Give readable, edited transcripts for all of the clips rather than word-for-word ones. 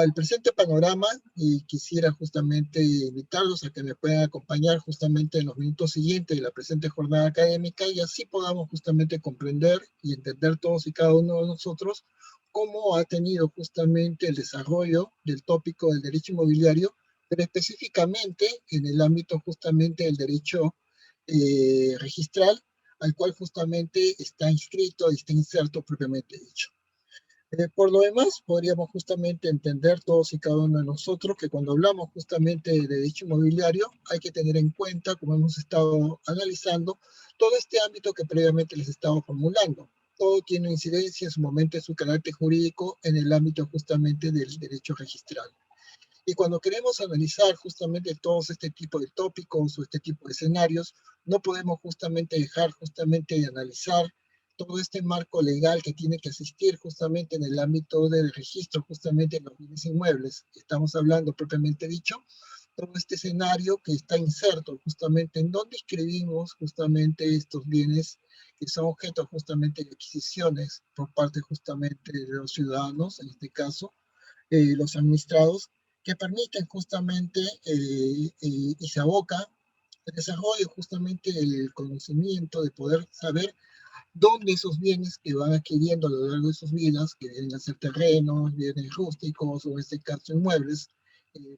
El presente panorama y quisiera justamente invitarlos a que me puedan acompañar justamente en los minutos siguientes de la presente jornada académica y así podamos justamente comprender y entender todos y cada uno de nosotros cómo ha tenido justamente el desarrollo del tópico del derecho inmobiliario, pero específicamente en el ámbito justamente del derecho registral, al cual justamente está inscrito y está inserto propiamente dicho. Por lo demás, podríamos justamente entender todos y cada uno de nosotros que cuando hablamos justamente de derecho inmobiliario hay que tener en cuenta, como hemos estado analizando, todo este ámbito que previamente les estaba formulando. Todo tiene incidencia en su momento, en su carácter jurídico, en el ámbito justamente del derecho registral. Y cuando queremos analizar justamente todos este tipo de tópicos o este tipo de escenarios, no podemos justamente dejar justamente de analizar todo este marco legal que tiene que existir justamente en el ámbito del registro justamente en los bienes inmuebles. Estamos hablando propiamente dicho, todo este escenario que está inserto justamente en donde escribimos justamente estos bienes que son objeto justamente de adquisiciones por parte justamente de los ciudadanos, en este caso, los administrados, que permiten justamente y se aboca el desarrollo justamente el conocimiento de poder saber dónde esos bienes que van adquiriendo a lo largo de sus vidas, que vienen a ser terrenos, bienes rústicos o en este caso inmuebles,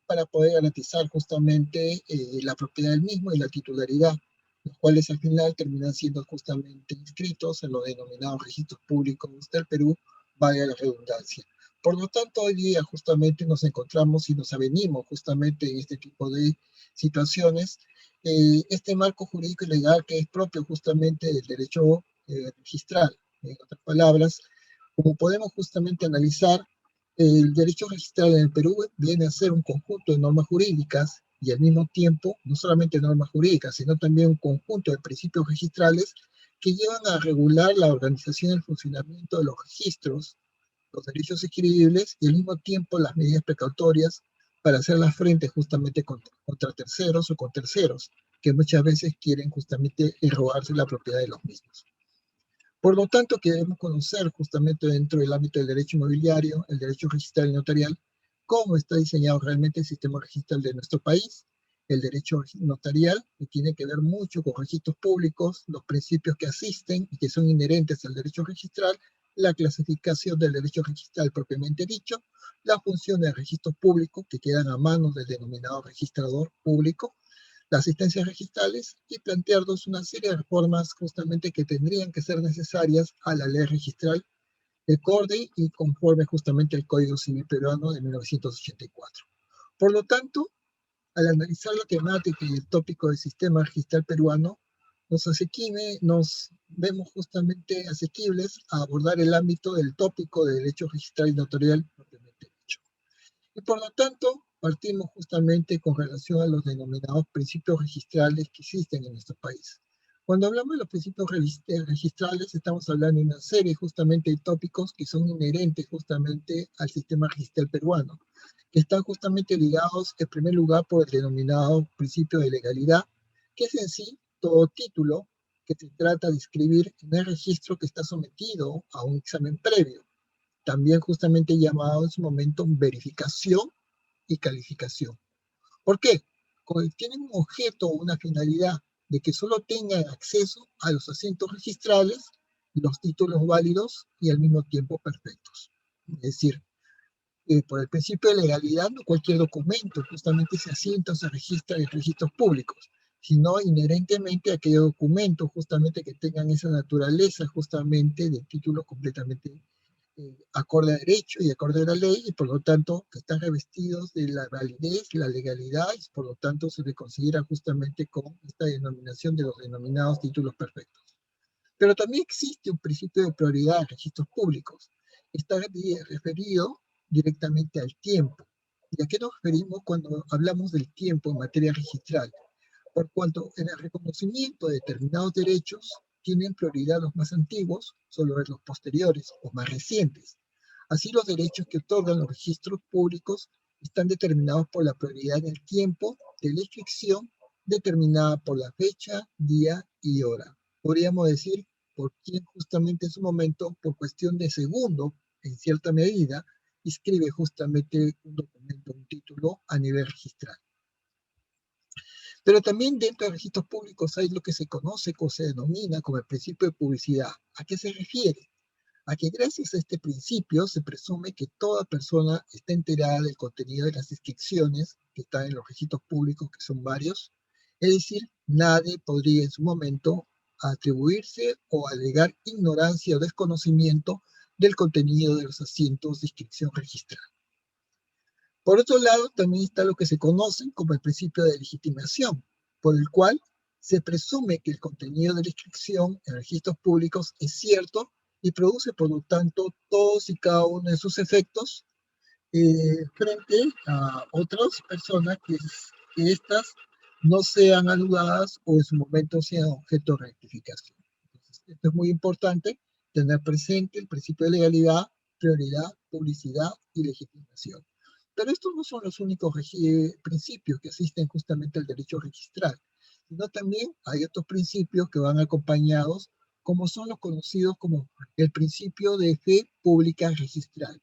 para poder garantizar justamente la propiedad del mismo y la titularidad, los cuales al final terminan siendo justamente inscritos en los denominados registros públicos del Perú, vaya la redundancia. Por lo tanto, hoy día justamente nos encontramos y nos avenimos justamente en este tipo de situaciones, este marco jurídico y legal que es propio justamente del derecho registral. En otras palabras, como podemos justamente analizar, el derecho registral en el Perú viene a ser un conjunto de normas jurídicas y al mismo tiempo, no solamente normas jurídicas, sino también un conjunto de principios registrales que llevan a regular la organización y el funcionamiento de los registros, los derechos adquiribles y al mismo tiempo las medidas precautorias para hacer la frente justamente contra terceros o con terceros, que muchas veces quieren justamente robarse la propiedad de los mismos. Por lo tanto, queremos conocer justamente dentro del ámbito del derecho inmobiliario, el derecho registral y notarial, cómo está diseñado realmente el sistema registral de nuestro país, el derecho notarial, que tiene que ver mucho con registros públicos, los principios que asisten y que son inherentes al derecho registral, la clasificación del derecho registral propiamente dicho, la función de registros públicos que quedan a manos del denominado registrador público, las asistencias registrales y plantearnos una serie de reformas justamente que tendrían que ser necesarias a la ley registral de acorde y conforme justamente al Código Civil Peruano de 1984. Por lo tanto, al analizar la temática y el tópico del sistema registral peruano, nos vemos justamente asequibles a abordar el ámbito del tópico de derecho registral y notarial propiamente dicho. Y por lo tanto, partimos justamente con relación a los denominados principios registrales que existen en nuestro país. Cuando hablamos de los principios registrales, estamos hablando de una serie justamente de tópicos que son inherentes justamente al sistema registral peruano, que están justamente ligados en primer lugar por el denominado principio de legalidad, que es en sí todo título que se trata de inscribir en el registro que está sometido a un examen previo, también justamente llamado en su momento verificación y calificación. ¿Por qué? Porque tienen un objeto o una finalidad de que solo tengan acceso a los asientos registrales, los títulos válidos y al mismo tiempo perfectos. Es decir, por el principio de legalidad, no cualquier documento justamente se asienta o se registra en registros públicos, sino inherentemente aquellos documentos justamente que tengan esa naturaleza justamente de título completamente acorde a derecho y acorde a la ley, y por lo tanto que están revestidos de la validez, la legalidad, y por lo tanto se le considera justamente con esta denominación de los denominados títulos perfectos. Pero también existe un principio de prioridad en registros públicos. Está referido directamente al tiempo. ¿Y a qué nos referimos cuando hablamos del tiempo en materia registral? Por cuanto en el reconocimiento de determinados derechos tienen prioridad los más antiguos sobre los posteriores o más recientes. Así, los derechos que otorgan los registros públicos están determinados por la prioridad en el tiempo de la inscripción, determinada por la fecha, día y hora. Podríamos decir por quién justamente en su momento, por cuestión de segundo, en cierta medida, inscribe justamente un documento, un título a nivel registral. Pero también dentro de registros públicos hay lo que se conoce o se denomina como el principio de publicidad. ¿A qué se refiere? A que gracias a este principio se presume que toda persona está enterada del contenido de las inscripciones que están en los registros públicos, que son varios. Es decir, nadie podría en su momento atribuirse o alegar ignorancia o desconocimiento del contenido de los asientos de inscripción registral. Por otro lado, también está lo que se conoce como el principio de legitimación, por el cual se presume que el contenido de la inscripción en registros públicos es cierto y produce, por lo tanto, todos y cada uno de sus efectos frente a otras personas que éstas no sean anudadas o en su momento sean objeto de rectificación. Entonces, esto es muy importante, tener presente el principio de legalidad, prioridad, publicidad y legitimación. Pero estos no son los únicos principios que asisten justamente al derecho registral, sino también hay otros principios que van acompañados, como son los conocidos como el principio de fe pública registral.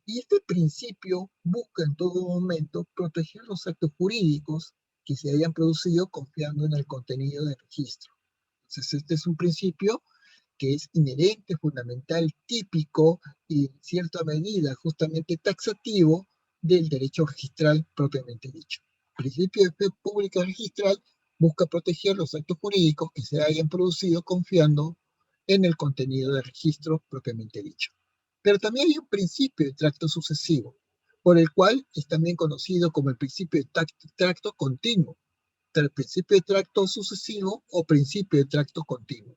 Y este principio busca en todo momento proteger los actos jurídicos que se hayan producido confiando en el contenido del registro. Entonces, este es un principio que es inherente, fundamental, típico y en cierta medida justamente taxativo del derecho registral propiamente dicho. El principio de fe pública registral busca proteger los actos jurídicos que se hayan producido confiando en el contenido del registro propiamente dicho. Pero también hay un principio de tracto sucesivo, por el cual es también conocido como el principio de tracto continuo, el principio de tracto sucesivo o principio de tracto continuo.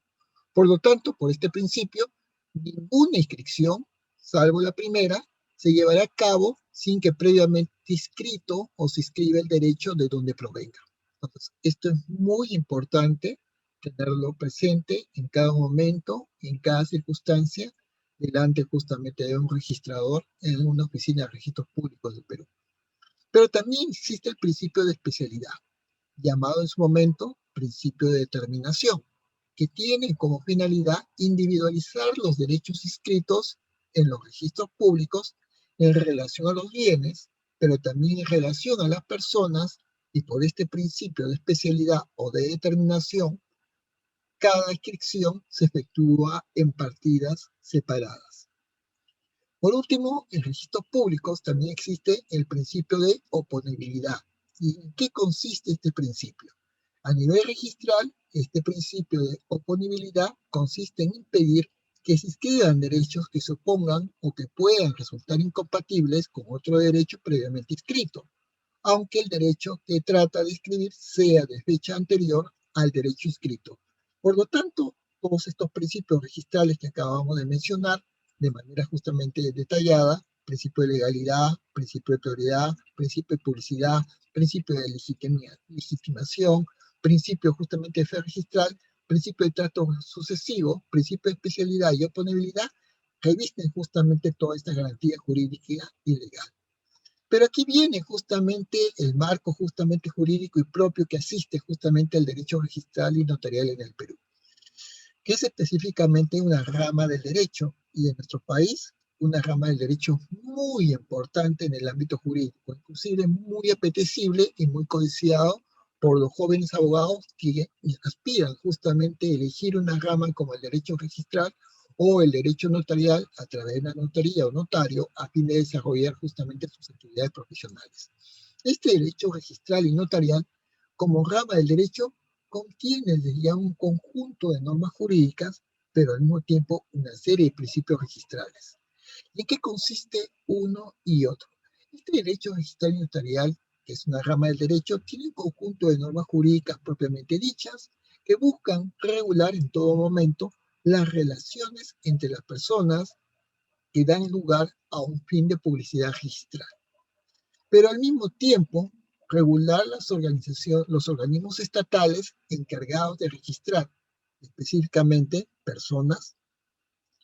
Por lo tanto, por este principio, ninguna inscripción, salvo la primera, se llevará a cabo sin que previamente inscrito o se inscriba el derecho de donde provenga. Entonces, esto es muy importante tenerlo presente en cada momento, en cada circunstancia, delante justamente de un registrador en una oficina de registros públicos del Perú. Pero también existe el principio de especialidad, llamado en su momento principio de determinación, que tiene como finalidad individualizar los derechos inscritos en los registros públicos en relación a los bienes, pero también en relación a las personas, y por este principio de especialidad o de determinación, cada inscripción se efectúa en partidas separadas. Por último, en registros públicos también existe el principio de oponibilidad. ¿Y en qué consiste este principio? A nivel registral, este principio de oponibilidad consiste en impedir que se inscriban derechos que se opongan o que puedan resultar incompatibles con otro derecho previamente inscrito, aunque el derecho que trata de inscribir sea de fecha anterior al derecho inscrito. Por lo tanto, todos estos principios registrales que acabamos de mencionar de manera justamente detallada, principio de legalidad, principio de prioridad, principio de publicidad, principio de legitimación, principio justamente de fe registral, principio de trato sucesivo, principio de especialidad y oponibilidad, revisten justamente toda esta garantía jurídica y legal. Pero aquí viene justamente el marco justamente jurídico y propio que asiste justamente al derecho registral y notarial en el Perú, que es específicamente una rama del derecho, y en nuestro país una rama del derecho muy importante en el ámbito jurídico, inclusive muy apetecible y muy codiciado por los jóvenes abogados que aspiran justamente a elegir una rama como el derecho registral o el derecho notarial a través de una notaría o notario a fin de desarrollar justamente sus actividades profesionales. Este derecho registral y notarial, como rama del derecho, contiene ya un conjunto de normas jurídicas, pero al mismo tiempo una serie de principios registrales. ¿Y en qué consiste uno y otro? Este derecho registral y notarial, que es una rama del derecho, tiene un conjunto de normas jurídicas propiamente dichas que buscan regular en todo momento las relaciones entre las personas que dan lugar a un fin de publicidad registral. Pero al mismo tiempo regular los organismos estatales encargados de registrar específicamente personas,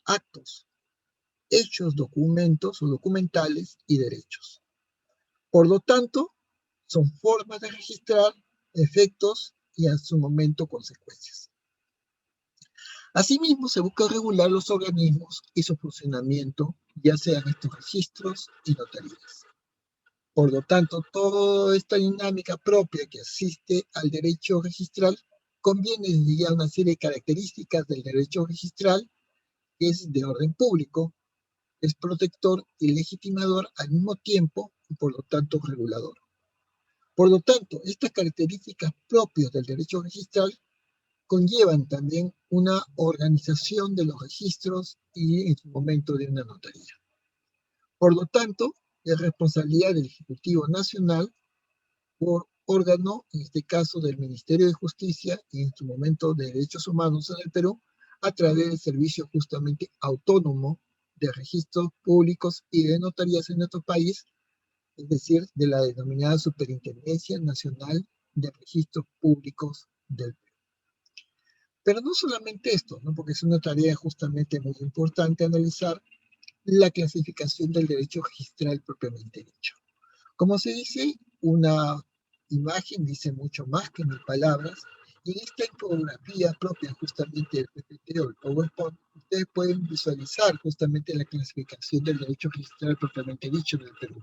actos, hechos, documentos o documentales y derechos. Por lo tanto, son formas de registrar efectos y a su momento consecuencias. Asimismo, se busca regular los organismos y su funcionamiento ya sean estos registros y notarías. Por lo tanto, toda esta dinámica propia que asiste al derecho registral conviene ya una serie de características del derecho registral, que es de orden público, es protector y legitimador al mismo tiempo y por lo tanto regulador. Por lo tanto, estas características propias del derecho registral conllevan también una organización de los registros y en su momento de una notaría. Por lo tanto, es responsabilidad del Ejecutivo Nacional por órgano, en este caso del Ministerio de Justicia y en su momento de Derechos Humanos en el Perú, a través del servicio justamente autónomo de registros públicos y de notarías en nuestro país, es decir, de la denominada Superintendencia Nacional de Registros Públicos del Perú. Pero no solamente esto, ¿no? Porque es una tarea justamente muy importante analizar la clasificación del derecho registral propiamente dicho. Como se dice, una imagen dice mucho más que mil palabras, y en esta infografía propia justamente del PPT o el PowerPoint, ustedes pueden visualizar justamente la clasificación del derecho registral propiamente dicho en el Perú.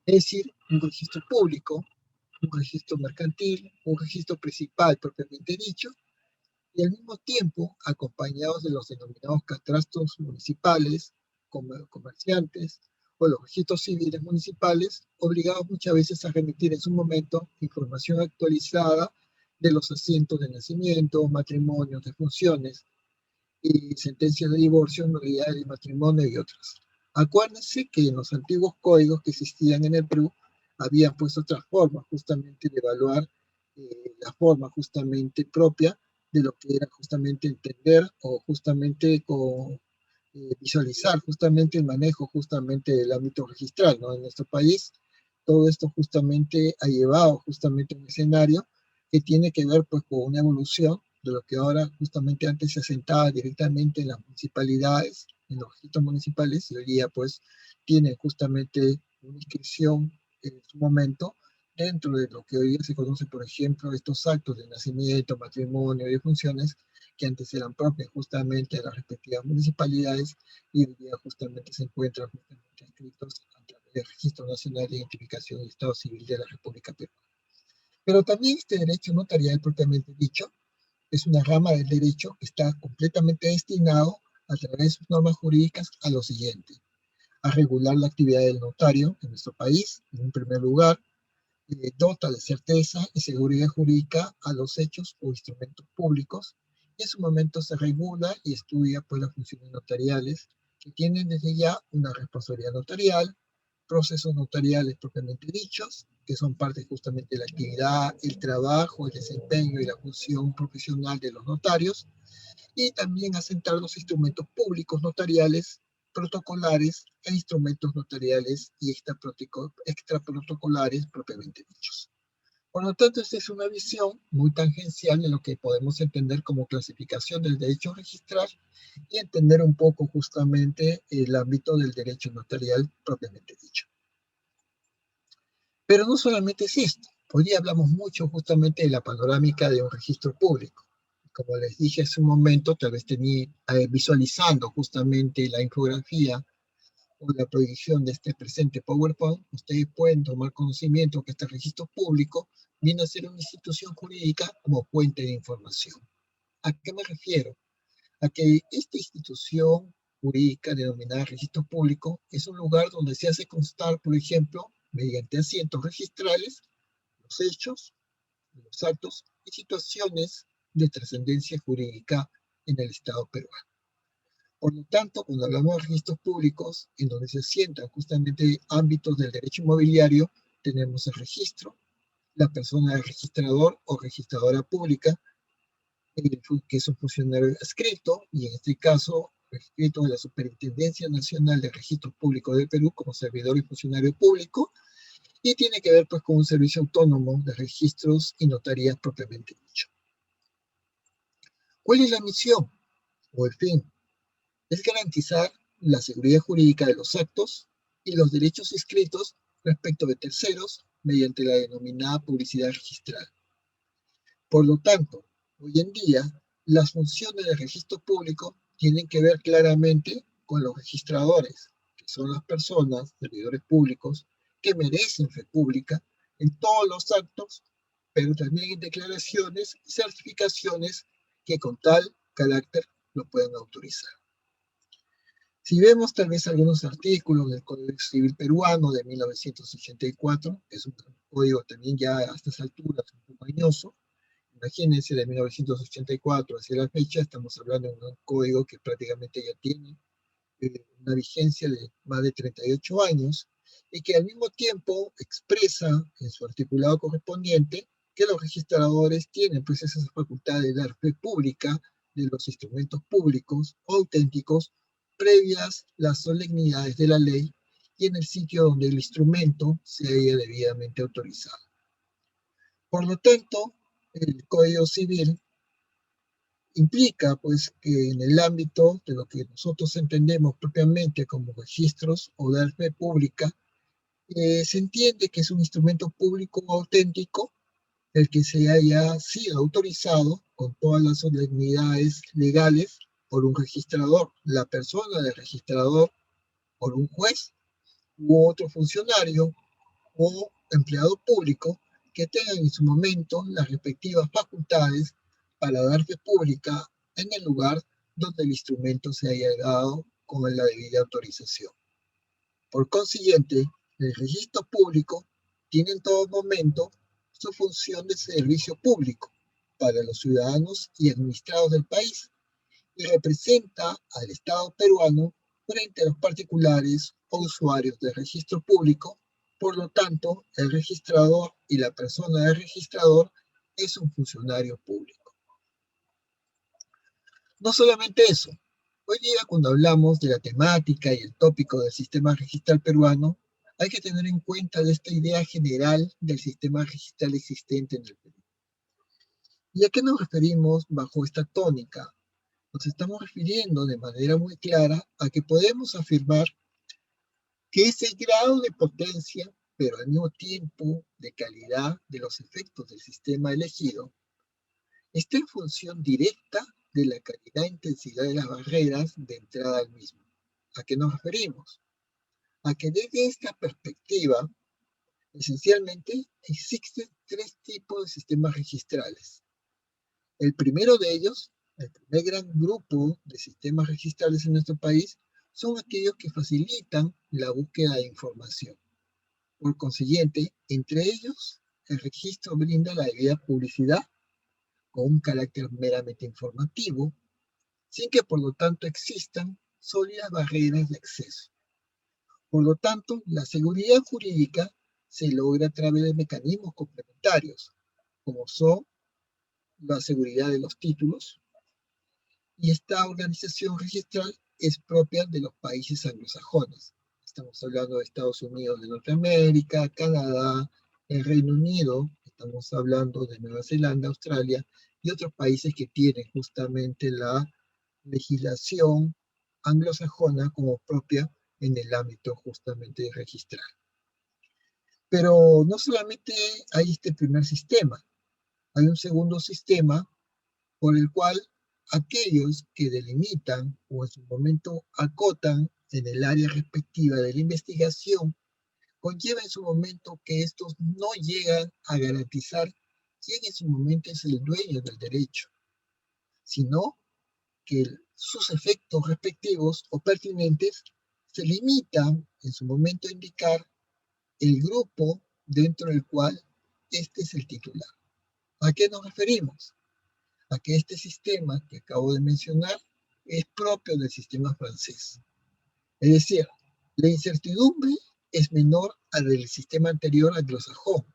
Es decir, un registro público, un registro mercantil, un registro principal propiamente dicho, y al mismo tiempo acompañados de los denominados catastros municipales, comerciantes o los registros civiles municipales, obligados muchas veces a remitir en su momento información actualizada de los asientos de nacimiento, matrimonios, defunciones y sentencias de divorcio, nulidad de matrimonio y otras. Acuérdense que en los antiguos códigos que existían en el Perú habían pues otras formas justamente de evaluar la forma justamente propia de lo que era justamente entender o justamente visualizar justamente el manejo justamente del ámbito registral, ¿no? En nuestro país, todo esto justamente ha llevado justamente a un escenario que tiene que ver pues con una evolución de lo que ahora justamente antes se asentaba directamente en las municipalidades, en los registros municipales, y hoy día pues tiene justamente una inscripción en su momento dentro de lo que hoy día se conoce, por ejemplo, estos actos de nacimiento, matrimonio y funciones que antes eran propias justamente de las respectivas municipalidades y hoy día justamente se encuentran justamente inscritos a través del Registro Nacional de Identificación y Estado Civil de la República Peruana. Pero también este derecho notarial propiamente dicho es una rama del derecho que está completamente destinado a través de sus normas jurídicas a lo siguiente: a regular la actividad del notario en nuestro país, en un primer lugar, dota de certeza y seguridad jurídica a los hechos o instrumentos públicos, y en su momento se regula y estudia pues, las funciones notariales que tienen desde ya una responsabilidad notarial, procesos notariales propiamente dichos, que son parte justamente de la actividad, el trabajo, el desempeño y la función profesional de los notarios, y también asentar los instrumentos públicos notariales, protocolares e instrumentos notariales y extraprotocolares propiamente dichos. Por lo tanto, esta es una visión muy tangencial de lo que podemos entender como clasificación del derecho registral y entender un poco justamente el ámbito del derecho notarial propiamente dicho. Pero no solamente es esto. Hoy día hablamos mucho justamente de la panorámica de un registro público. Como les dije hace un momento, tal vez tenía visualizando justamente la infografía o la proyección de este presente PowerPoint, ustedes pueden tomar conocimiento que este registro público viene a ser una institución jurídica como fuente de información. ¿A qué me refiero? A que esta institución jurídica denominada registro público es un lugar donde se hace constar, por ejemplo, mediante asientos registrales, los hechos, los actos y situaciones de trascendencia jurídica en el Estado peruano. Por lo tanto, cuando hablamos de registros públicos, en donde se sientan justamente ámbitos del derecho inmobiliario, tenemos el registro, la persona del registrador o registradora pública, que es un funcionario adscrito, y en este caso, adscrito de la Superintendencia Nacional de Registros Públicos del Perú como servidor y funcionario público, y tiene que ver pues con un servicio autónomo de registros y notarías propiamente dicho. ¿Cuál es la misión o el fin? Es garantizar la seguridad jurídica de los actos y los derechos inscritos respecto de terceros mediante la denominada publicidad registral. Por lo tanto, hoy en día, las funciones del registro público tienen que ver claramente con los registradores, que son las personas, servidores públicos, que merecen fe pública en todos los actos, pero también en declaraciones y certificaciones que con tal carácter lo puedan autorizar. Si vemos tal vez algunos artículos del Código Civil Peruano de 1984, que es un código también ya a estas alturas un poco añoso, imagínense de 1984 hacia la fecha, estamos hablando de un código que prácticamente ya tiene una vigencia de más de 38 años y que al mismo tiempo expresa en su articulado correspondiente que los registradores tienen pues esa facultad de dar fe pública de los instrumentos públicos auténticos previas las solemnidades de la ley y en el sitio donde el instrumento se haya debidamente autorizado. Por lo tanto, el Código Civil implica pues que en el ámbito de lo que nosotros entendemos propiamente como registros o dar fe pública, se entiende que es un instrumento público auténtico el que se haya sido autorizado con todas las solemnidades legales por un registrador, la persona del registrador, por un juez u otro funcionario o empleado público que tengan en su momento las respectivas facultades para dar fe pública en el lugar donde el instrumento se haya dado con la debida autorización. Por consiguiente, el registro público tiene en todo momento su función de servicio público para los ciudadanos y administrados del país y representa al Estado peruano frente a los particulares o usuarios del registro público. Por lo tanto, el registrador y la persona del registrador es un funcionario público. No solamente eso, hoy día cuando hablamos de la temática y el tópico del sistema registral peruano, hay que tener en cuenta de esta idea general del sistema registral existente en el Perú. ¿Y a qué nos referimos bajo esta tónica? Nos estamos refiriendo de manera muy clara a que podemos afirmar que ese grado de potencia, pero al mismo tiempo de calidad de los efectos del sistema elegido, está en función directa de la calidad e intensidad de las barreras de entrada al mismo. ¿A qué nos referimos? A que desde esta perspectiva, esencialmente existen tres tipos de sistemas registrales. El primero de ellos, el primer gran grupo de sistemas registrales en nuestro país, son aquellos que facilitan la búsqueda de información. Por consiguiente, entre ellos, el registro brinda la debida publicidad con un carácter meramente informativo, sin que por lo tanto existan sólidas barreras de acceso. Por lo tanto, la seguridad jurídica se logra a través de mecanismos complementarios, como son la seguridad de los títulos, y esta organización registral es propia de los países anglosajones. Estamos hablando de Estados Unidos de Norteamérica, Canadá, el Reino Unido, estamos hablando de Nueva Zelanda, Australia y otros países que tienen justamente la legislación anglosajona como propia en el ámbito justamente registral. Pero no solamente hay este primer sistema, hay un segundo sistema por el cual aquellos que delimitan o en su momento acotan en el área respectiva de la investigación conlleva en su momento que estos no llegan a garantizar quién en su momento es el dueño del derecho, sino que sus efectos respectivos o pertinentes se limitan en su momento a indicar el grupo dentro del cual este es el titular. ¿A qué nos referimos? A que este sistema que acabo de mencionar es propio del sistema francés. Es decir, la incertidumbre es menor a la del sistema anterior anglosajón.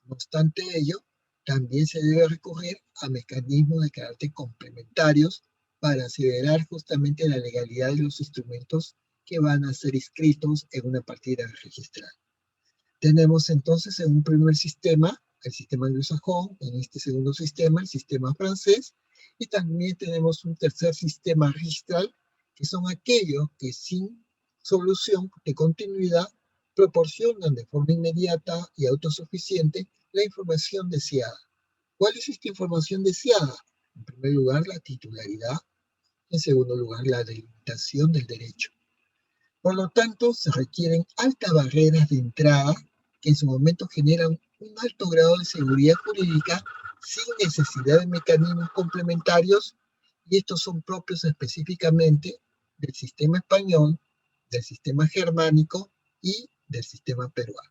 No obstante ello, también se debe recurrir a mecanismos de carácter complementarios para aseverar justamente la legalidad de los instrumentos que van a ser inscritos en una partida registral. Tenemos entonces en un primer sistema el sistema anglosajón, en este segundo sistema el sistema francés, y también tenemos un tercer sistema registral, que son aquellos que sin solución de continuidad proporcionan de forma inmediata y autosuficiente la información deseada. ¿Cuál es esta información deseada? En primer lugar, la titularidad. En segundo lugar, la delimitación del derecho. Por lo tanto, se requieren altas barreras de entrada que en su momento generan un alto grado de seguridad jurídica sin necesidad de mecanismos complementarios, y estos son propios específicamente del sistema español, del sistema germánico y del sistema peruano.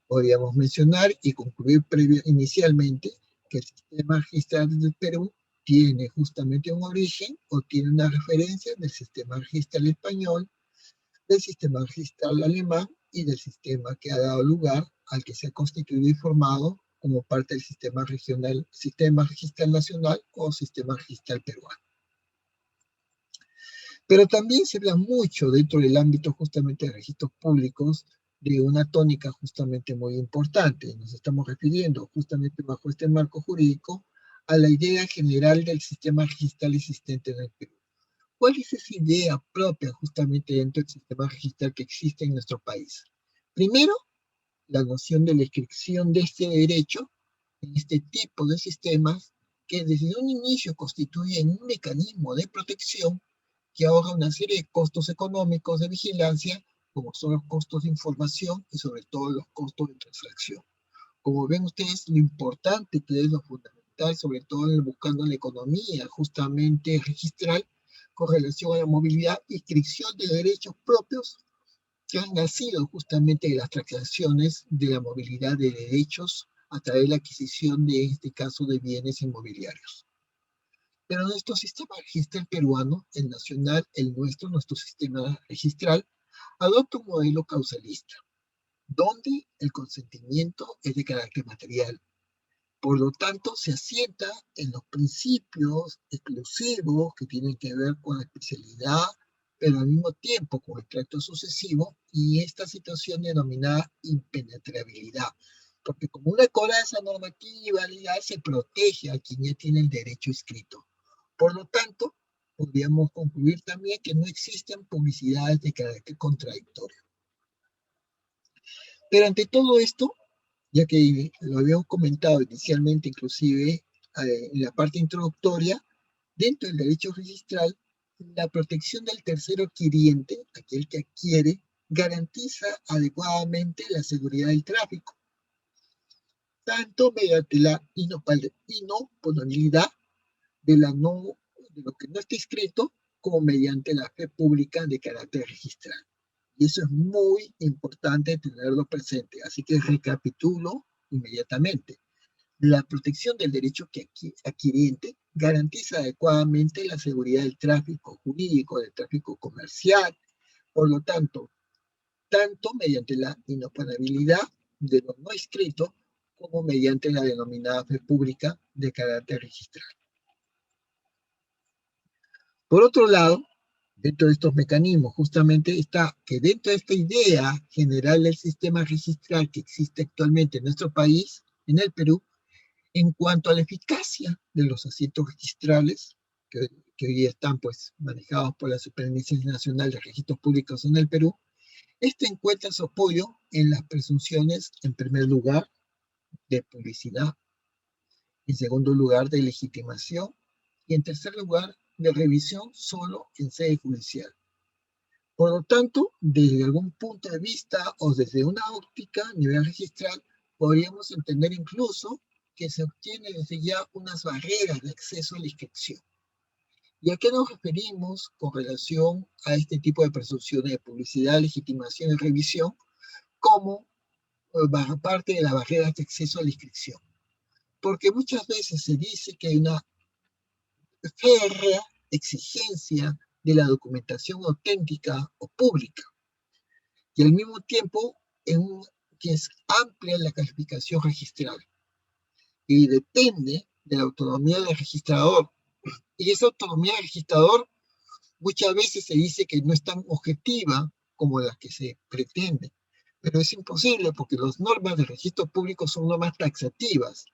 Podríamos mencionar y concluir inicialmente que el sistema registral del Perú tiene justamente un origen o tiene una referencia del sistema registral español, del sistema registral alemán y del sistema que ha dado lugar al que se ha constituido y formado como parte del sistema regional, sistema registral nacional o sistema registral peruano. Pero también se habla mucho dentro del ámbito justamente de registros públicos de una tónica justamente muy importante. Nos estamos refiriendo justamente bajo este marco jurídico a la idea general del sistema registral existente en el Perú. ¿Cuál es esa idea propia justamente dentro del sistema registral que existe en nuestro país? Primero, la noción de la inscripción de este derecho en este tipo de sistemas que desde un inicio constituyen un mecanismo de protección que ahorra una serie de costos económicos de vigilancia, como son los costos de información y sobre todo los costos de transacción. Como ven ustedes, lo importante que es lo fundamental, sobre todo buscando la economía justamente registral, con relación a la movilidad y inscripción de derechos propios que han nacido justamente de las transacciones de la movilidad de derechos a través de la adquisición de este caso de bienes inmobiliarios. Pero nuestro sistema registral peruano, el nacional, el nuestro, nuestro sistema registral, adopta un modelo causalista, donde el consentimiento es de carácter material. Por lo tanto, se asienta en los principios exclusivos que tienen que ver con la especialidad, pero al mismo tiempo con el tracto sucesivo y esta situación denominada impenetrabilidad. Porque como una coraza normativa legal se protege a quien ya tiene el derecho escrito. Por lo tanto, podríamos concluir también que no existen publicidades de carácter contradictorio. Pero ante todo esto, ya que lo habíamos comentado inicialmente, inclusive en la parte introductoria, dentro del derecho registral, la protección del tercero adquiriente, aquel que adquiere, garantiza adecuadamente la seguridad del tráfico, tanto mediante la inoponibilidad de lo que no está escrito, como mediante la fe pública de carácter registral. Y eso es muy importante tenerlo presente. Así que recapitulo inmediatamente. La protección del derecho adquiriente garantiza adecuadamente la seguridad del tráfico jurídico, del tráfico comercial. Por lo tanto mediante la inoperabilidad de lo no escrito, como mediante la denominada fe pública de carácter registral. Por otro lado, dentro de estos mecanismos, justamente está que dentro de esta idea general del sistema registral que existe actualmente en nuestro país, en el Perú, en cuanto a la eficacia de los asientos registrales, que hoy están pues manejados por la Superintendencia Nacional de Registros Públicos en el Perú, este encuentra su apoyo en las presunciones, en primer lugar, de publicidad, en segundo lugar, de legitimación, y en tercer lugar, de revisión solo en sede judicial. Por lo tanto, desde algún punto de vista o desde una óptica a nivel registral, podríamos entender incluso que se obtiene desde ya unas barreras de acceso a la inscripción. ¿Y a qué nos referimos con relación a este tipo de presunciones de publicidad, legitimación y revisión como parte de las barreras de acceso a la inscripción? Porque muchas veces se dice que hay una férrea exigencia de la documentación auténtica o pública, y al mismo tiempo que es amplia la calificación registral y depende de la autonomía del registrador. Y esa autonomía del registrador muchas veces se dice que no es tan objetiva como la que se pretende, pero es imposible porque las normas de registro público son normas taxativas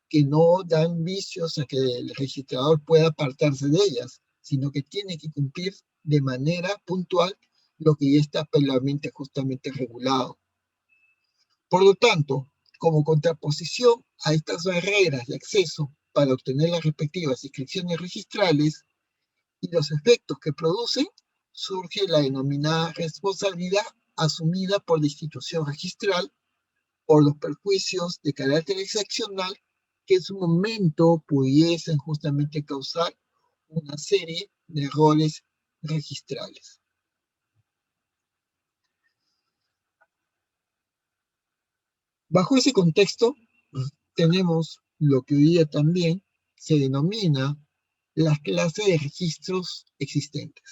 que no dan vicios a que el registrador pueda apartarse de ellas, sino que tiene que cumplir de manera puntual lo que ya está previamente justamente regulado. Por lo tanto, como contraposición a estas barreras de acceso para obtener las respectivas inscripciones registrales y los efectos que producen, surge la denominada responsabilidad asumida por la institución registral por los perjuicios de carácter excepcional que en su momento pudiesen justamente causar una serie de errores registrales. Bajo ese contexto, tenemos lo que hoy día también se denomina las clases de registros existentes.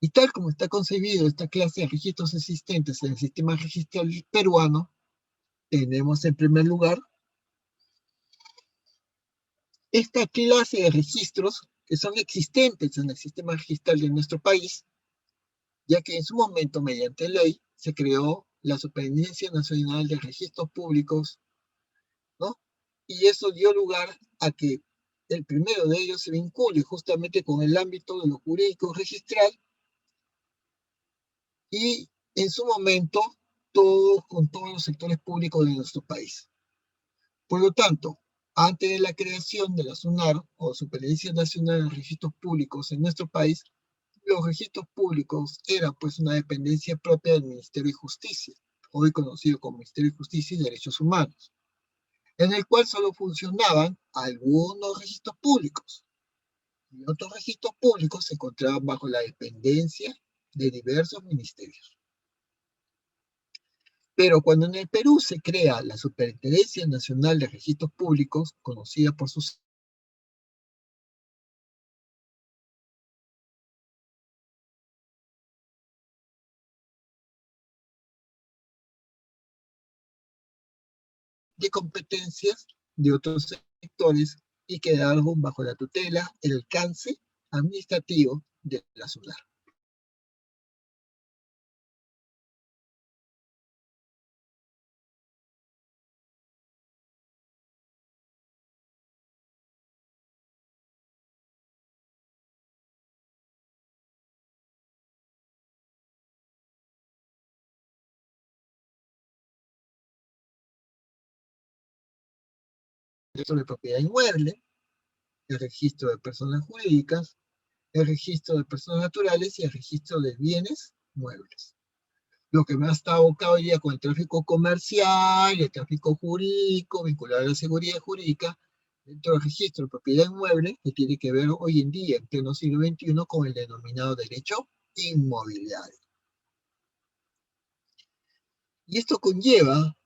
Y tal como está concebido esta clase de registros existentes en el sistema registral peruano, tenemos en primer lugar esta clase de registros que son existentes en el sistema registral de nuestro país, ya que en su momento, mediante ley, se creó la Superintendencia Nacional de Registros Públicos, ¿no? Y eso dio lugar a que el primero de ellos se vincule justamente con el ámbito de lo jurídico registral y en su momento con todos los sectores públicos de nuestro país. Por lo tanto, antes de la creación de la SUNAR o Superintendencia Nacional de Registros Públicos en nuestro país, los registros públicos eran pues una dependencia propia del Ministerio de Justicia, hoy conocido como Ministerio de Justicia y Derechos Humanos, en el cual solo funcionaban algunos registros públicos y otros registros públicos se encontraban bajo la dependencia de diversos ministerios. Pero cuando en el Perú se crea la Superintendencia Nacional de Registros Públicos, conocida por sus de competencias de otros sectores y quedaron bajo la tutela, el alcance administrativo de la SUNAR. El registro de propiedad inmueble, el registro de personas jurídicas, el registro de personas naturales y el registro de bienes muebles. Lo que más está abocado hoy día con el tráfico comercial y el tráfico jurídico, vinculado a la seguridad jurídica, dentro del registro de propiedad inmueble, que tiene que ver hoy en día, en pleno siglo XXI, con el denominado derecho inmobiliario. Y esto conlleva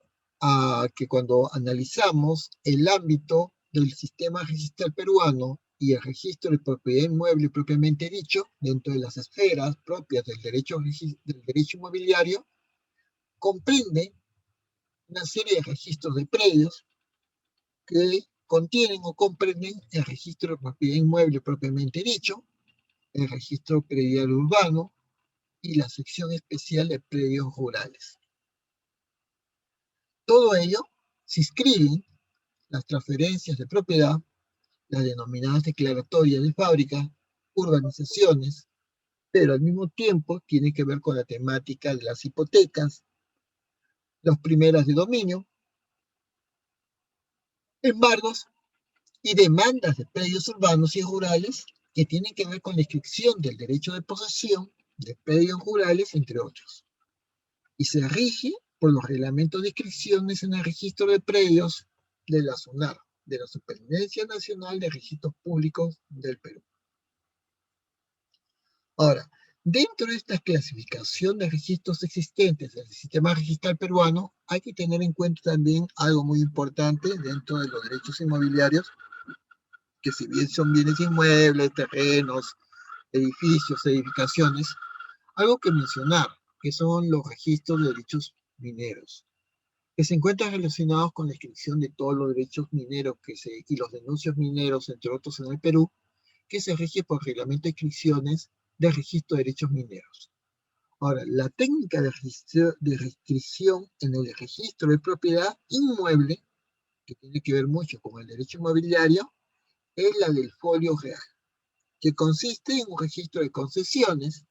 a que cuando analizamos el ámbito del sistema registral peruano y el registro de propiedad inmueble propiamente dicho, dentro de las esferas propias del derecho inmobiliario, comprende una serie de registros de predios que contienen o comprenden el registro de propiedad inmueble propiamente dicho, el registro predial urbano y la sección especial de predios rurales. Todo ello se inscriben las transferencias de propiedad, las denominadas declaratorias de fábrica, urbanizaciones, pero al mismo tiempo tiene que ver con la temática de las hipotecas, las primeras de dominio, embargos y demandas de predios urbanos y rurales que tienen que ver con la inscripción del derecho de posesión de predios rurales, entre otros. Y se rige por los reglamentos de inscripciones en el registro de predios de la SUNAR, de la Superintendencia Nacional de Registros Públicos del Perú. Ahora, dentro de esta clasificación de registros existentes del sistema registral peruano, hay que tener en cuenta también algo muy importante dentro de los derechos inmobiliarios, que si bien son bienes inmuebles, terrenos, edificios, edificaciones, algo que mencionar, que son los registros de derechos mineros, que se encuentran relacionados con la inscripción de todos los derechos mineros y los denuncios mineros, entre otros en el Perú, que se rige por reglamento de inscripciones de registro de derechos mineros. Ahora, la técnica de restricción en el registro de propiedad inmueble, que tiene que ver mucho con el derecho inmobiliario, es la del folio real, que consiste en un registro de concesiones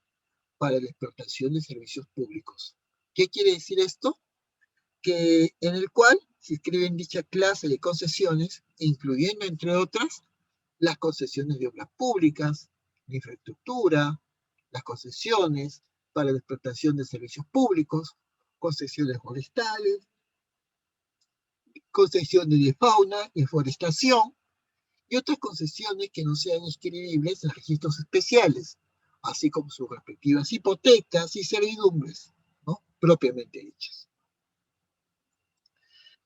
para la explotación de servicios públicos. ¿Qué quiere decir esto? Que en el cual se inscriben dicha clase de concesiones, incluyendo, entre otras, las concesiones de obras públicas, de infraestructura, las concesiones para la explotación de servicios públicos, concesiones forestales, concesiones de fauna y forestación, y otras concesiones que no sean inscribibles en registros especiales, así como sus respectivas hipotecas y servidumbres, ¿no?, propiamente dichas.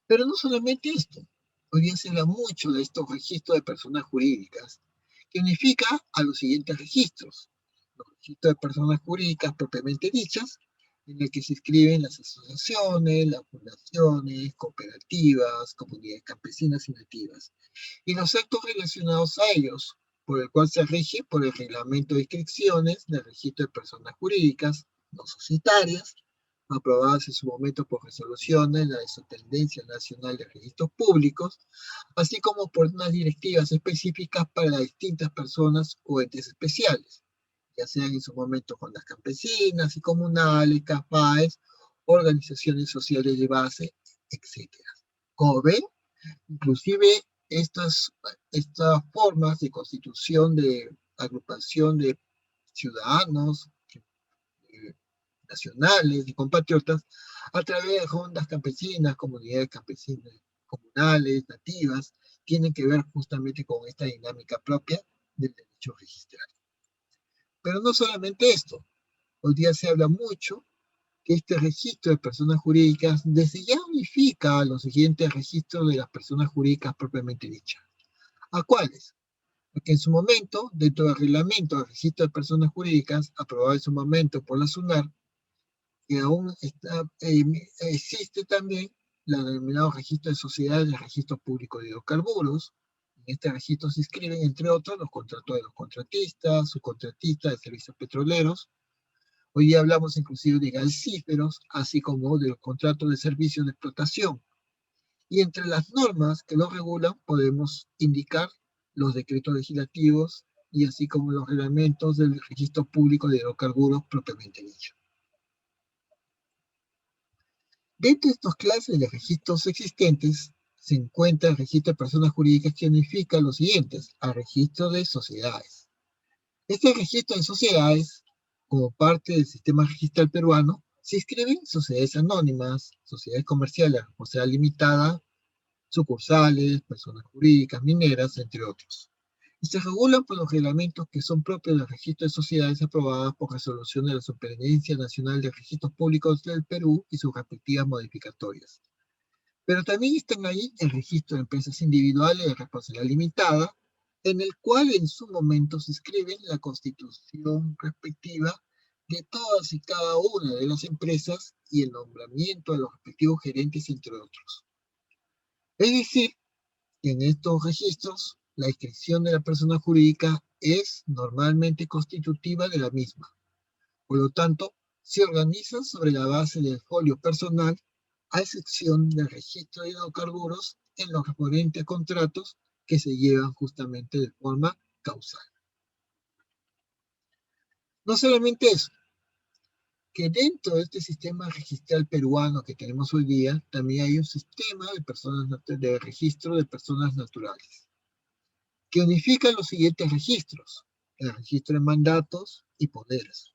Pero no solamente esto, hoy día se habla mucho de estos registros de personas jurídicas, que unifica a los siguientes registros: los registros de personas jurídicas propiamente dichas, en el que se inscriben las asociaciones, las fundaciones, cooperativas, comunidades campesinas y nativas, y los actos relacionados a ellos, por el cual se rige por el reglamento de inscripciones del registro de personas jurídicas no societarias, aprobadas en su momento por resoluciones de la Superintendencia Nacional de Registros Públicos, así como por unas directivas específicas para las distintas personas o entes especiales, ya sean en su momento con las campesinas y comunales, CAFAES, organizaciones sociales de base, etc. Como ven, inclusive estas formas de constitución de agrupación de ciudadanos nacionales y compatriotas a través de rondas campesinas, comunidades campesinas, comunales, nativas, tienen que ver justamente con esta dinámica propia del derecho registral. Pero no solamente esto, hoy día se habla mucho que este registro de personas jurídicas desde ya unifica los siguientes registros de las personas jurídicas propiamente dichas. ¿A cuáles? Porque en su momento, dentro del reglamento del registro de personas jurídicas, aprobado en su momento por la SUNAR, que aún existe también el denominado registro de sociedades y el registro público de hidrocarburos. En este registro se inscriben, entre otros, los contratos de los contratistas, subcontratistas de servicios petroleros. Hoy día hablamos inclusive de gasíferos, así como de los contratos de servicios de explotación. Y entre las normas que los regulan podemos indicar los decretos legislativos y así como los reglamentos del registro público de hidrocarburos propiamente dicho. Dentro de estas clases de registros existentes se encuentra el registro de personas jurídicas, que unifica los siguientes: al registro de sociedades. Este registro de sociedades, como parte del sistema registral peruano, se inscriben sociedades anónimas, sociedades comerciales, o sea, limitada, sucursales, personas jurídicas, mineras, entre otros. Y se regulan por los reglamentos que son propios del registro de sociedades, aprobadas por resolución de la Superintendencia Nacional de Registros Públicos del Perú y sus respectivas modificatorias. Pero también están ahí el registro de empresas individuales de responsabilidad limitada, en el cual en su momento se inscriben la constitución respectiva de todas y cada una de las empresas y el nombramiento de los respectivos gerentes, entre otros. Es decir, que en estos registros la inscripción de la persona jurídica es normalmente constitutiva de la misma. Por lo tanto, se organiza sobre la base del folio personal, a excepción del registro de hidrocarburos en los referentes contratos que se llevan justamente de forma causal. No solamente eso, que dentro de este sistema registral peruano que tenemos hoy día, también hay un sistema de registro de personas naturales, que unifica los siguientes registros: el registro de mandatos y poderes,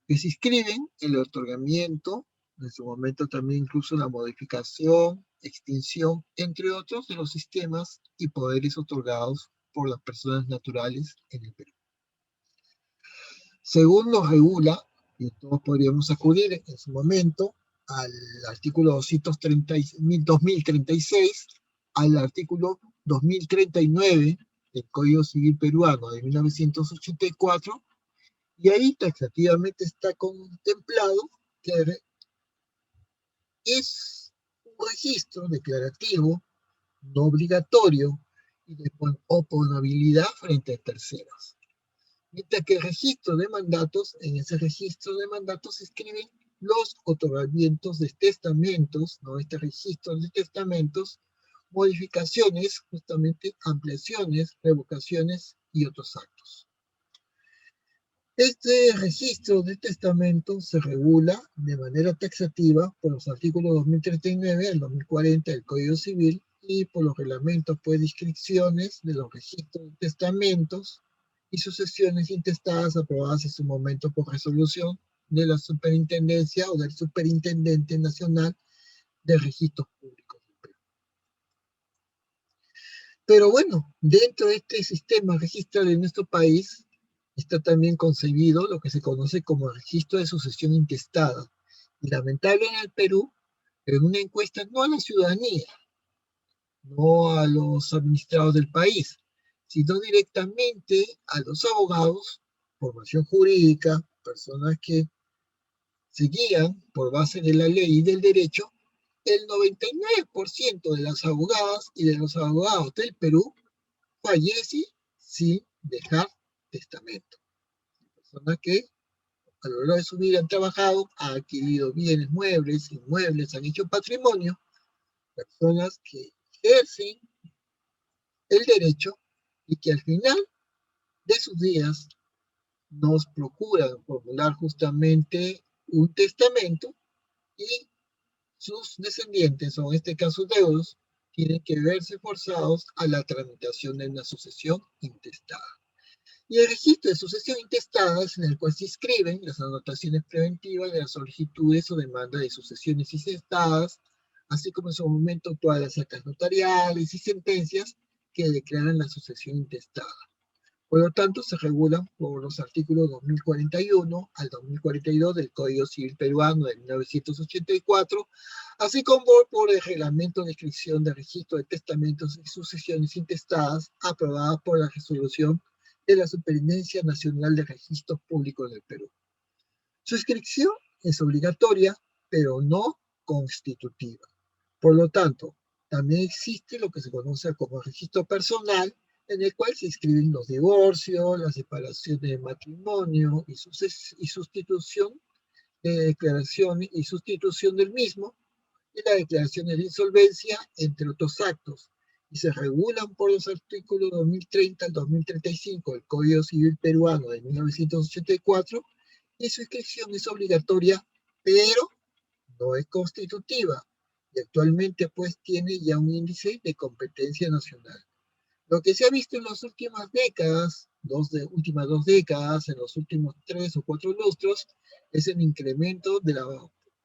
que se inscriben el otorgamiento, en su momento también incluso la modificación, extinción, entre otros, de los sistemas y poderes otorgados por las personas naturales en el Perú. Según nos regula, y todos podríamos acudir en su momento al artículo 2036, al artículo 2039 del Código Civil Peruano de 1984, y ahí taxativamente está contemplado que es un registro declarativo, no obligatorio, y de oponabilidad frente a terceros. Mientras que el registro de mandatos, en ese registro de mandatos se escriben los otorgamientos de testamentos, ¿no?, este registro de testamentos, modificaciones, justamente ampliaciones, revocaciones y otros actos. Este registro de testamentos se regula de manera taxativa por los artículos 2039 al 2040 del Código Civil y por los reglamentos, pues, de inscripciones de los registros de testamentos y sucesiones intestadas aprobadas en su momento por resolución de la Superintendencia o del Superintendente Nacional de Registros Públicos del Perú. Pero bueno, dentro de este sistema registral en nuestro país está también concebido lo que se conoce como registro de sucesión intestada. Y lamentable en el Perú, en una encuesta no a la ciudadanía, no a los administrados del país, sino directamente a los abogados, formación jurídica, personas que se guían por base de la ley y del derecho, el 99% de las abogadas y de los abogados del Perú fallece sin dejar testamento. Personas que a lo largo de su vida han trabajado, han adquirido bienes muebles, inmuebles, han hecho patrimonio, personas que ejercen el derecho y que al final de sus días nos procuran formular justamente un testamento y sus descendientes, o en este caso deudos, tienen que verse forzados a la tramitación de una sucesión intestada. Y el registro de sucesión intestada es en el cual se inscriben las anotaciones preventivas de las solicitudes o demandas de sucesiones intestadas, así como en su momento todas las actas notariales y sentencias que declaran la sucesión intestada. Por lo tanto, se regulan por los artículos 2041 al 2042 del Código Civil Peruano de 1984, así como por el Reglamento de Inscripción de Registro de Testamentos y Sucesiones Intestadas, aprobada por la resolución de la Superintendencia Nacional de Registros Públicos del Perú. Su inscripción es obligatoria, pero no constitutiva. Por lo tanto, también existe lo que se conoce como registro personal, en el cual se inscriben los divorcios, las separaciones de matrimonio y sustitución de declaración y sustitución del mismo, y la declaración de insolvencia, entre otros actos, y se regulan por los artículos 2030 al 2035 del Código Civil Peruano de 1984, y su inscripción es obligatoria, pero no es constitutiva, y actualmente pues tiene ya un índice de competencia nacional. Lo que se ha visto en las últimas décadas, últimas dos décadas, en los últimos 3 o 4 lustros, es el incremento de las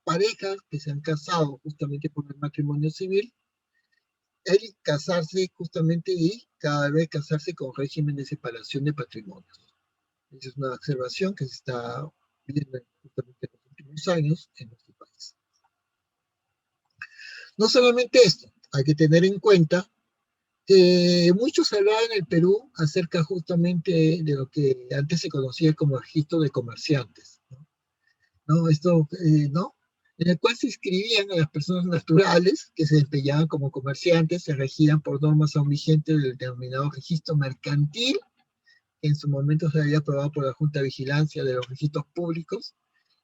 parejas que se han casado justamente por el matrimonio civil, el casarse justamente y cada vez casarse con régimen de separación de patrimonios. Esa es una observación que se está viendo justamente en los últimos años en nuestro país. No solamente esto, hay que tener en cuenta que mucho se hablaba en el Perú acerca justamente de lo que antes se conocía como registro de comerciantes, ¿no? Esto, ¿no? En el cual se inscribían a las personas naturales que se desempeñaban como comerciantes, se regían por normas aún vigentes del denominado registro mercantil, que en su momento se había aprobado por la Junta de Vigilancia de los Registros Públicos,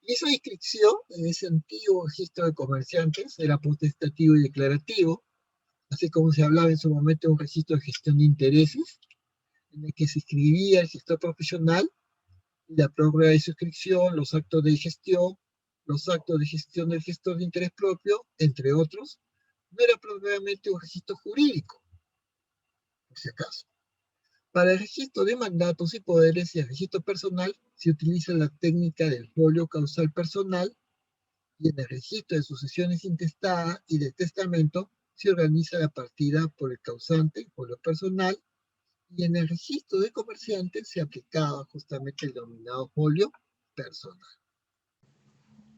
y esa inscripción en ese antiguo registro de comerciantes era potestativo y declarativo, así como se hablaba en su momento de un registro de gestión de intereses, en el que se inscribía el gestor profesional, y la prórroga de suscripción, los actos de gestión del gestor de interés propio, entre otros. No era propiamente un registro jurídico, por si acaso. Para el registro de mandatos y poderes y el registro personal se utiliza la técnica del folio causal personal, y en el registro de sucesiones intestadas y de testamento se organiza la partida por el causante, folio personal, y en el registro de comerciantes se aplicaba justamente el denominado folio personal.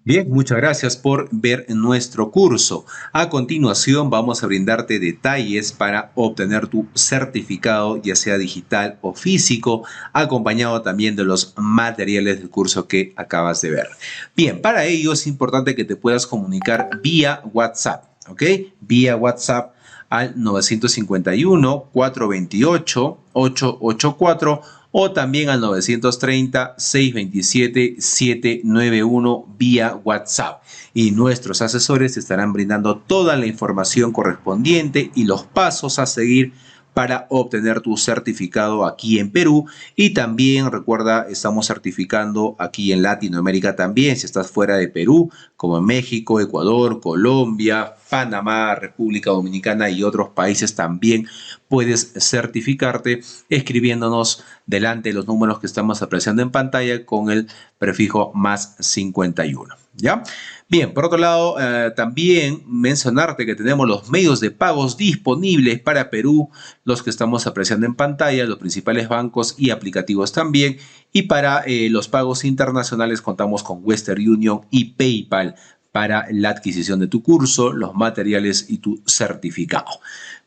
Bien, muchas gracias por ver nuestro curso. A continuación vamos a brindarte detalles para obtener tu certificado, ya sea digital o físico, acompañado también de los materiales del curso que acabas de ver. Bien, para ello es importante que te puedas comunicar vía WhatsApp, ¿ok? Vía WhatsApp al 951-428-884 o también al 930-627-791 vía WhatsApp. Y nuestros asesores te estarán brindando toda la información correspondiente y los pasos a seguir para obtener tu certificado aquí en Perú. Y también recuerda, estamos certificando aquí en Latinoamérica también, si estás fuera de Perú, como en México, Ecuador, Colombia, Panamá, República Dominicana y otros países también puedes certificarte escribiéndonos delante de los números que estamos apreciando en pantalla con el prefijo más 51. ¿Ya? Bien, por otro lado, también mencionarte que tenemos los medios de pagos disponibles para Perú, los que estamos apreciando en pantalla, los principales bancos y aplicativos también. Y para los pagos internacionales contamos con Western Union y PayPal para la adquisición de tu curso, los materiales y tu certificado.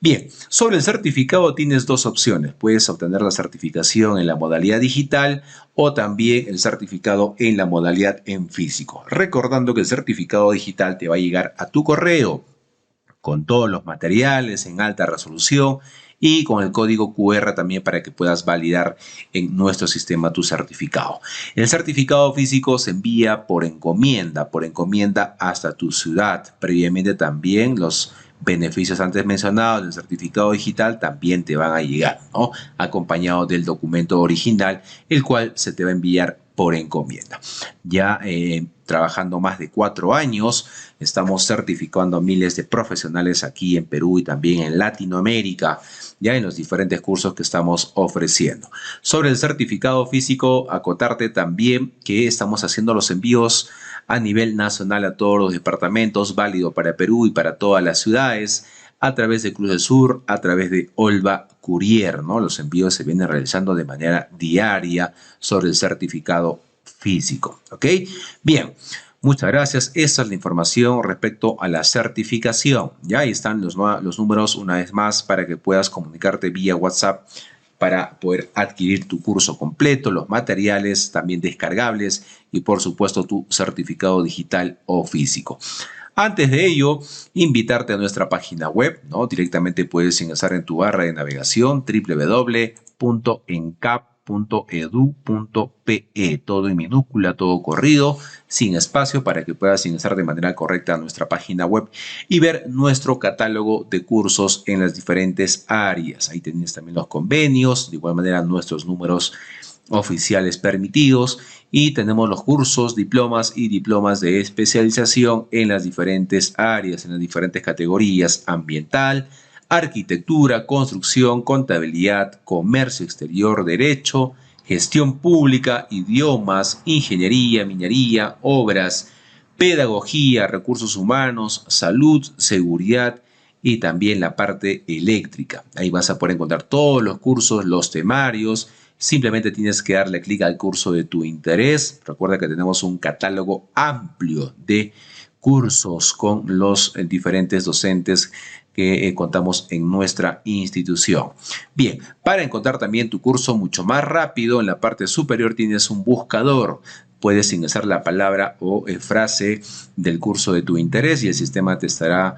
Bien, sobre el certificado tienes dos opciones. Puedes obtener la certificación en la modalidad digital o también el certificado en la modalidad en físico. Recordando que el certificado digital te va a llegar a tu correo con todos los materiales en alta resolución y con el código QR también para que puedas validar en nuestro sistema tu certificado. El certificado físico se envía por encomienda hasta tu ciudad. Previamente también los beneficios antes mencionados del certificado digital también te van a llegar, ¿no? Acompañado del documento original, el cual se te va a enviar por encomienda. Ya trabajando más de 4 años, estamos certificando a miles de profesionales aquí en Perú y también en Latinoamérica, ya en los diferentes cursos que estamos ofreciendo. Sobre el certificado físico, acotarte también que estamos haciendo los envíos a nivel nacional a todos los departamentos, válido para Perú y para todas las ciudades, a través de Cruz del Sur, a través de Olva Courier, ¿no? Los envíos se vienen realizando de manera diaria sobre el certificado físico, ¿ok? Bien, muchas gracias. Esa es la información respecto a la certificación. Ya ahí están los números una vez más para que puedas comunicarte vía WhatsApp para poder adquirir tu curso completo, los materiales también descargables y por supuesto tu certificado digital o físico. Antes de ello, invitarte a nuestra página web, ¿no? Directamente puedes ingresar en tu barra de navegación www.encap.edu.pe, todo en minúscula, todo corrido, sin espacio, para que puedas ingresar de manera correcta a nuestra página web y ver nuestro catálogo de cursos en las diferentes áreas. Ahí tienes también los convenios, de igual manera nuestros números oficiales permitidos y tenemos los cursos, diplomas y diplomas de especialización en las diferentes áreas, en las diferentes categorías: ambiental, arquitectura, construcción, contabilidad, comercio exterior, derecho, gestión pública, idiomas, ingeniería, minería, obras, pedagogía, recursos humanos, salud, seguridad y también la parte eléctrica. Ahí vas a poder encontrar todos los cursos, los temarios. Simplemente tienes que darle clic al curso de tu interés. Recuerda que tenemos un catálogo amplio de cursos con los diferentes docentes que contamos en nuestra institución. Bien, para encontrar también tu curso mucho más rápido, en la parte superior tienes un buscador. Puedes ingresar la palabra o frase del curso de tu interés y el sistema te estará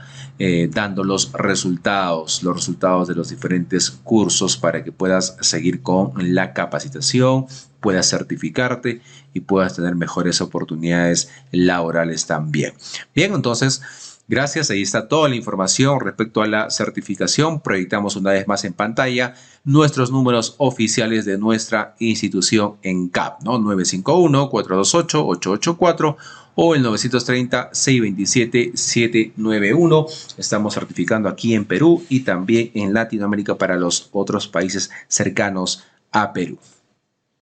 dando los resultados de los diferentes cursos para que puedas seguir con la capacitación, puedas certificarte y puedas tener mejores oportunidades laborales también. Bien, entonces, gracias, ahí está toda la información respecto a la certificación. Proyectamos una vez más en pantalla nuestros números oficiales de nuestra institución ENCAP, ¿no? 951-428-884 o el 930-627-791. Estamos certificando aquí en Perú y también en Latinoamérica para los otros países cercanos a Perú.